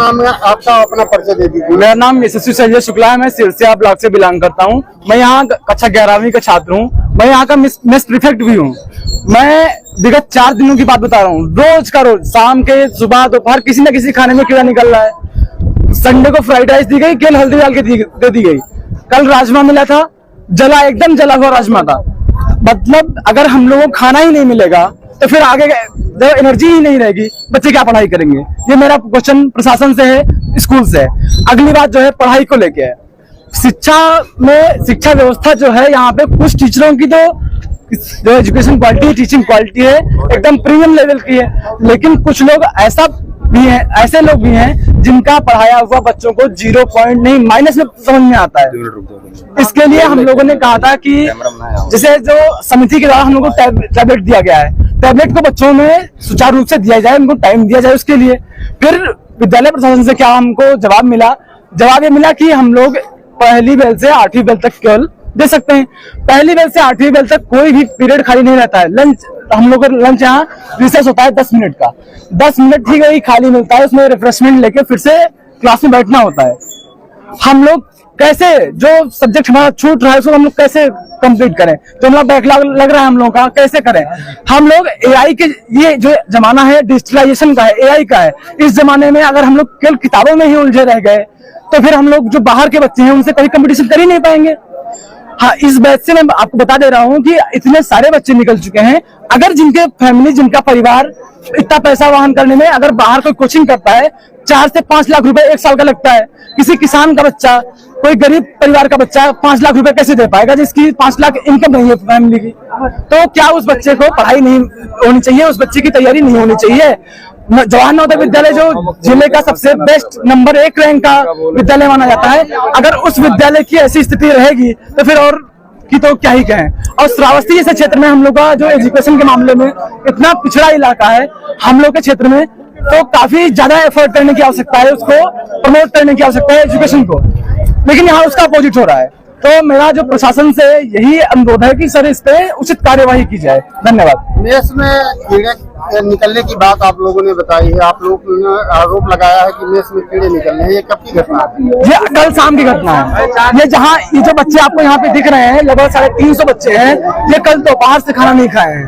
नाम है आपका, अपना परिचय दे दीजिए। मेरा नाम यशस्वी संजय शुक्ला है। मैं सिरसिया ब्लॉक से बिलोंग करता हूँ। मैं यहाँ कक्षा 11वीं का छात्र हूँ। मैं यहाँ का मेस प्रीफेक्ट भी हूँ। मैं विगत 4 दिनों की बात बता रहा हूँ। रोज का रोज शाम के सुबह दोपहर किसी न किसी खाने में कीड़ा निकल रहा है। संडे को फ्राइड राइस दी गई, केवल हल्दी डाल के दे दी गई। कल राजमा मिला था, जला एकदम जला हुआ राजमा था। मतलब अगर हम लोगों को खाना ही नहीं मिलेगा तो फिर आगे जब एनर्जी ही नहीं रहेगी, बच्चे क्या पढ़ाई करेंगे? ये मेरा क्वेश्चन प्रशासन से है, स्कूल से है। अगली बात जो है पढ़ाई को लेके है। शिक्षा व्यवस्था जो है यहाँ पे कुछ टीचरों की तो जो एजुकेशन क्वालिटी, टीचिंग क्वालिटी है एकदम प्रीमियम लेवल की है, लेकिन कुछ लोग ऐसे लोग भी हैं जिनका पढ़ाया हुआ बच्चों को 0 पॉइंट नहीं माइनस में समझ में आता है। इसके लिए हम लोगों ने कहा था कि जैसे जो समिति के द्वारा हम लोगों को टैबलेट दिया गया है, टैबलेट को बच्चों में सुचारू रूप से दिया जाए, उनको टाइम दिया जाए उसके लिए। फिर विद्यालय प्रशासन से क्या हमको जवाब मिला? जवाब ये मिला कि हम लोग पहली बेल से 8वीं बेल तक केवल दे सकते हैं। पहली बेल से 8वीं बेल तक कोई भी पीरियड खाली नहीं रहता है। लंच हम लोग का लंच यहाँ रिसेस होता है 10 मिनट का। 10 मिनट ठीक है खाली मिलता है, उसमें रिफ्रेशमेंट लेके फिर से क्लास में बैठना होता है। हम लोग कैसे जो सब्जेक्ट हमारा छूट रहा है उसको हम लोग कैसे कंप्लीट करें? तो हमारा बैकलॉग लग रहा है हम लोगों का, कैसे करें? हम लोग एआई के, ये जो जमाना है डिजिटलाइजेशन का है, एआई का है, इस जमाने में अगर हम लोग केवल किताबों में ही उलझे रह गए तो फिर हम लोग जो बाहर के बच्चे हैं उनसे कभी कंपटीशन कर ही नहीं पाएंगे। हाँ, इस बैच से मैं आपको बता दे रहा हूँ कि इतने सारे बच्चे निकल चुके हैं। अगर जिनके फैमिली, जिनका परिवार इतना पैसा वहन करने में अगर बाहर कोई कोचिंग करता है, 4 से 5 लाख रुपए 1 साल का लगता है। किसी किसान का बच्चा, कोई गरीब परिवार का बच्चा 5 लाख रुपए कैसे दे पाएगा जिसकी 5 लाख इनकम नहीं है फैमिली की? तो क्या उस बच्चे को पढ़ाई नहीं होनी चाहिए? उस बच्चे की तैयारी नहीं होनी चाहिए? जवाहर नवोदय विद्यालय जो जिले का सबसे बेस्ट नंबर 1 रैंक का विद्यालय माना जाता है, अगर उस विद्यालय की ऐसी स्थिति रहेगी तो फिर और की तो क्या ही कहें। और श्रावस्ती जैसे क्षेत्र में हम लोग का जो एजुकेशन के मामले में इतना पिछड़ा इलाका है, हम लोग के क्षेत्र में तो काफी ज्यादा एफर्ट करने की आवश्यकता है, उसको प्रमोट करने की आवश्यकता है एजुकेशन को, लेकिन यहाँ उसका अपोजिट हो रहा है। तो मेरा जो प्रशासन से यही अनुरोध है कि सर इस पे उचित कार्यवाही की जाए। धन्यवाद। मेस में कीड़े निकलने की बात आप लोगों ने बताई है, आप लोगों ने आरोप लगाया है कि मेस में कीड़े निकल रहे हैं। ये कब की घटना है? ये कल शाम की घटना है। ये जहाँ ये जो बच्चे आपको यहाँ पे दिख रहे हैं, लगभग 350 बच्चे हैं, ये कल दोपहर से खाना नहीं खाए हैं।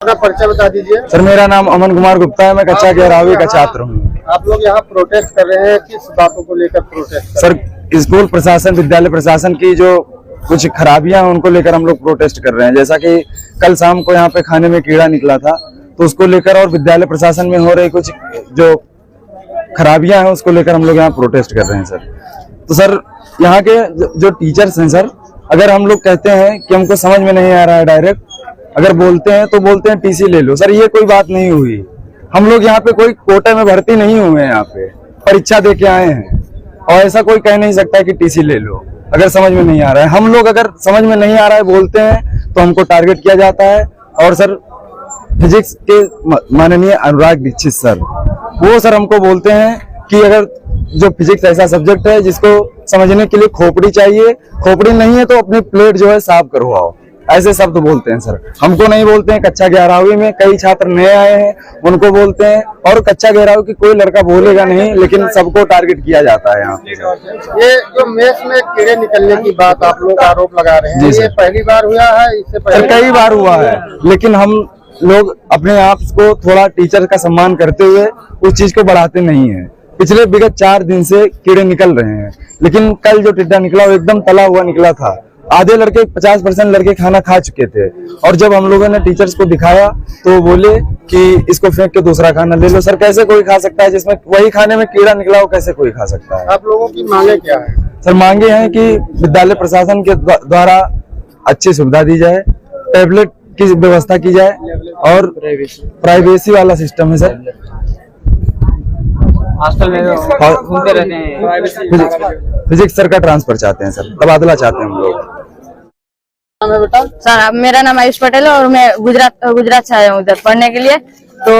अपना परिचय बता दीजिए। सर मेरा नाम अमन कुमार गुप्ता है। मैं कक्षा 11वीं का छात्र हूँ। आप लोग यहाँ प्रोटेस्ट कर रहे हैं, किस बातों को लेकर प्रोटेस्ट? सर स्कूल प्रशासन, विद्यालय प्रशासन की जो कुछ खराबियां हैं उनको लेकर हम लोग प्रोटेस्ट कर रहे हैं। जैसा कि कल शाम को यहाँ पे खाने में कीड़ा निकला था, तो उसको लेकर और विद्यालय प्रशासन में हो रही कुछ जो खराबियां हैं उसको लेकर हम लोग यहाँ प्रोटेस्ट कर रहे हैं सर। तो सर यहाँ के जो टीचर्स हैं सर, अगर हम लोग कहते हैं कि हमको समझ में नहीं आ रहा है, डायरेक्ट अगर बोलते हैं तो बोलते हैं टीसी ले लो। सर ये कोई बात नहीं हुई। हम लोग यहाँ पे कोई कोटे में भर्ती नहीं हुए हैं, यहाँ पे परीक्षा दे के आए हैं, और ऐसा कोई कह नहीं सकता है कि टीसी ले लो अगर समझ में नहीं आ रहा है। हम लोग अगर समझ में नहीं आ रहा है बोलते हैं तो हमको टारगेट किया जाता है। और सर फिजिक्स के माननीय अनुराग दीक्षित सर, वो सर हमको बोलते हैं कि अगर जो फिजिक्स ऐसा सब्जेक्ट है जिसको समझने के लिए खोपड़ी चाहिए, खोपड़ी नहीं है तो अपनी प्लेट जो है साफ करवाओ, ऐसे शब्द बोलते हैं सर। हमको नहीं बोलते हैं। कक्षा 11वीं में कई छात्र नए आए हैं, उनको बोलते हैं, और कक्षा 11वीं की कोई लड़का बोलेगा नहीं, लेकिन सबको टारगेट किया जाता है यहाँ पे। ये जो मेस में कीड़े निकलने की बात आप लोग आरोप लगा रहे हैं, ये पहली बार हुआ है? इससे पहले कई बार हुआ है, लेकिन हम लोग अपने आप को थोड़ा टीचर का सम्मान करते हुए उस चीज को बढ़ाते नहीं है। पिछले विगत 4 दिन से कीड़े निकल रहे हैं, लेकिन कल जो टिड्डा निकला वो एकदम तला हुआ निकला था। आधे लड़के, 50% लड़के खाना खा चुके थे, और जब हम लोगों ने टीचर्स को दिखाया तो वो बोले कि इसको फेंक के दूसरा खाना ले लो। सर कैसे कोई खा सकता है जिसमें वही खाने में कीड़ा निकला हो? कैसे कोई खा सकता है? आप लोगों की मांगे क्या है? सर मांगे हैं कि विद्यालय प्रशासन के द्वारा अच्छी सुविधा दी जाए, टैबलेट की व्यवस्था की जाए, और प्राइवेसी वाला सिस्टम है सर। हॉस्टल में घूमते रहते हैं। फिजिक्स सर का ट्रांसफर चाहते हैं सर, तबादला चाहते हैं हम लोग। बेटा सर मेरा नाम आयुष पटेल है और मैं गुजरात से आया हूँ इधर पढ़ने के लिए। तो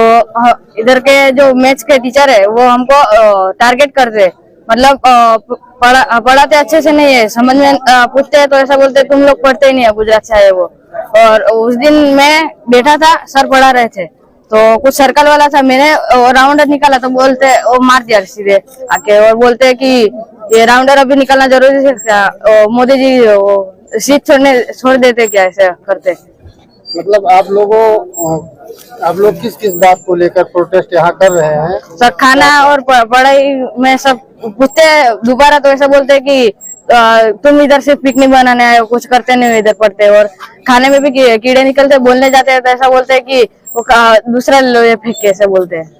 इधर के जो मैथ्स के टीचर है वो हमको टारगेट करते, मतलब पढ़ाते अच्छे से नहीं है, समझ में पूछते हैं तो ऐसा बोलते तुम लोग पढ़ते ही नहीं है, गुजरात से आए वो। और उस दिन मैं बैठा था, सर पढ़ा रहे थे, तो कुछ सर्कल वाला था, मैंने राउंडर निकाला तो बोलते वो मार दिया सीधे आके, और बोलते कि ये राउंडर अभी निकालना जरूरी है क्या, मोदी जी वो सीट छोड़ देते क्या, ऐसे करते। मतलब आप लोग किस किस बात को लेकर प्रोटेस्ट यहाँ कर रहे हैं? सब खाना और पढ़ाई में सब पूछते हैं दोबारा, तो ऐसा बोलते हैं कि तुम इधर सिर्फ पिकनिक बनाने आए हो, कुछ करते नहीं हो इधर पढ़ते, और खाने में भी कीड़े निकलते, बोलने जाते हैं तो ऐसा बोलते हैं कि वो दूसरा लोहे फेंक के, ऐसे बोलते हैं।